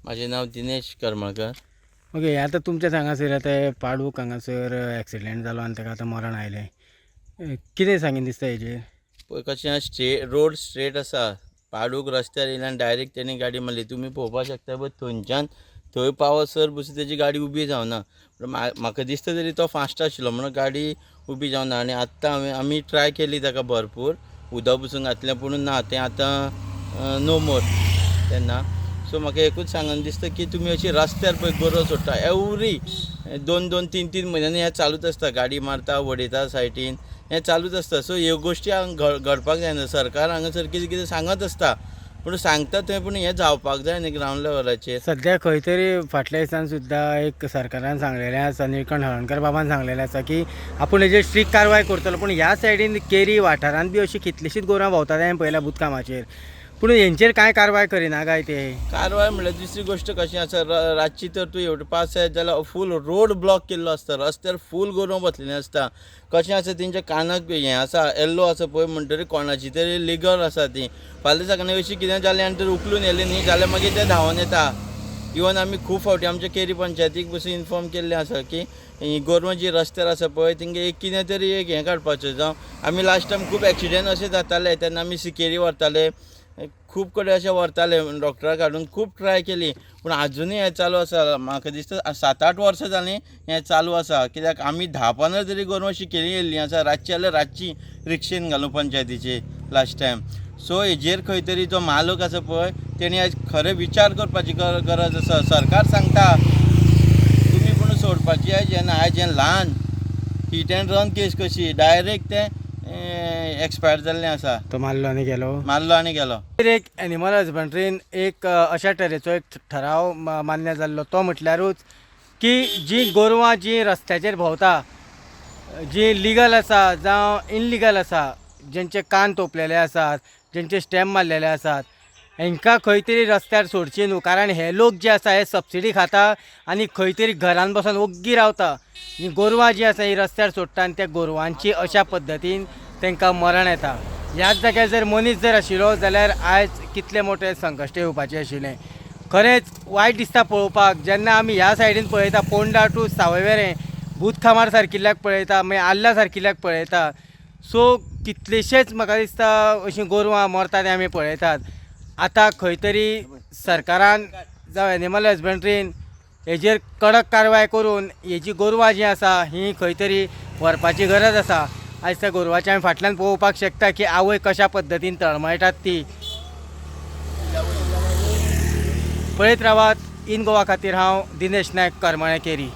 माझे नाव दिनेश करमळकर. ओके. आता तुमच्या हांगासर आता पाडूक हांगासर एक्सिडेंट जालो आनी ताका आतां मरण आयलें. कितें सांगीन दिसता हेजेर? पळय कशें रोड स्ट्रेट आसा, पाडूक रस्त्यार येयला आनी डायरेक्ट तेणी गाडी मारली. तुमी पळोवपाक शकता पळय थंयच्यान थंय पावसर बसून तेजी गाडी उबी जावना. म्हाका दिसता तरी तो फास्ट आशिल्लो म्हणून गाडी उबी जावना. आनी आत्तां आमी ट्राय केली ताका भरपूर उदक बसून घातलें पूण ना, तें आतां नो मोर तेन्ना. सो म्हाका एकूच सांगन दिसता की तुमी अशी रस्त्यार पळय गोरवां सोडटा एवरी 2-2, 3-3 म्हयन्यांनी हें चालूच आसता. गाडी मारता, वडयता सायडीन, हें चालूच आसता. सो ह्यो गोश्टी घडपाक जायना. सरकार हांगासर कितें कितें सांगत आसता पूण सांगता थंय पूण हें जावपाक जाय न्ही ग्रावंड लेवलाचेर. सध्या खंय तरी फाटल्या दिसान सुद्दां एक सरकारान सांगलेलें आसा, निळकंठ हळर्णकर बाबान सांगलेलें आसा की आपूण हेजेर स्ट्रीक्ट कारवाय करतलो. पूण ह्या सायडीन केरी वाठारांत बी अशीं कितलींशींच गोरवां भोंवतात हांवें पळयल्या बुतकामाचेर. पूण हेंचेर कांय कारवाय करिना काय ते. कारवाय म्हणल्यार दुसरी गोश्ट कशी आसा, रातची तर तूं येवपाक जाय जाल्यार फूल रोड ब्लॉक केल्लो आसता, रस्त्यार फूल गोरवां बसलेलीं आसता. कशें आसा तेंच्या कानाक हें आसा, येल्लो आसा पळय म्हणटरी कोणाची तरी लिगल आसा ती. फाल्यां सकाळीं अशें कितें जालें आनी तर उखलून येयलें न्ही जाल्यार मागीर ते धांवन येता. इवन आमी खूब फावटी आमच्या केरी पंचायतीक बसून इन्फॉर्म केल्लें आसा की ही गोरवां जी रस्त्यार आसा पळय तेंगे एक कितें तरी एक हें काडपाचें. जावं आमी लास्ट टायम खूब एक्सिडेंट अशें जाताले तेन्ना आमी सिकेरी व्हरताले, खूब कडेन अशें व्हरताले, डॉक्टराक हाडून खूब ट्राय केली पूण आजुनूय हें चालू आसा. म्हाका दिसता 7-8 वर्सां जालीं हें चालू आसा. कित्याक आमी 10-15 तरी गोरवां शिकेरी येयल्लीं आसा, रातची जाल्यार रातची रिक्षेन घालून पंचायतीचे लास्ट टायम. सो हेजेर खंय तरी जो मालक आसा पळय तेणी आयज खरें विचार करपाची गरज आसा. सरकार सांगता तुमी पूण सोडपाची आयज हें ल्हान हीट एंड रन केस कशी डायरेक्ट तें एक्सपायर जाल्लें आसा. तो मारलो आनी गेलो. एक एनिमल हजबंड्रीन एक अशा तरेचो एक ठराव मान्य जाल्लो, तो म्हटल्यारूच की जी गोरवां जी रस्त्याचेर भोंवता, जी लिगल आसा जावं इनलिगल आसा, जेंचे कान तोपलेले आसात, जेंचे स्टॅम्प मारलेले आसात, हांकां खंय तरी रस्त्यार सोडची न्हू. कारण हे लोक जे आसा हे सबसिडी खाता आनी खंय तरी घरान बसून ओग्गी रावता. ही गोरवां जी आसा ही रस्त्यार सोडटा आनी त्या गोरवांची अशा पद्दतीन तांकां मरण येता. ह्याच जाग्यार जर मनीस जर आशिल्लो जाल्यार आयज कितले मोठे संकश्ट येवपाचें आशिल्लें. खरेंच वायट दिसता पळोवपाक जेन्ना आमी ह्या सायडीन पळयता, पोंडा टू सावयवेरें, भूतखामार सारकिल्ल्याक पळयता, मागीर आल्ला सारकिल्ल्याक पळयता. सो कितलेशेच म्हाका दिसता अशीं गोरवां मरता ते आमी पळयतात. आतां खंय तरी सरकारान जावं एनिमल हजबंड्रीन हेजेर कडक कारवाय करून हेजी गोरवां जीं आसा ही खंय तरी व्हरपाची गरज आसा. आयज त्या गोरवांच्या आमी फाटल्यान पळोवपाक शकता की आवय कशा पद्दतीन तळमळटात ती. पळयत रावात इन गोवा खातीर हांव दिनेश नायक, करमळे केरी.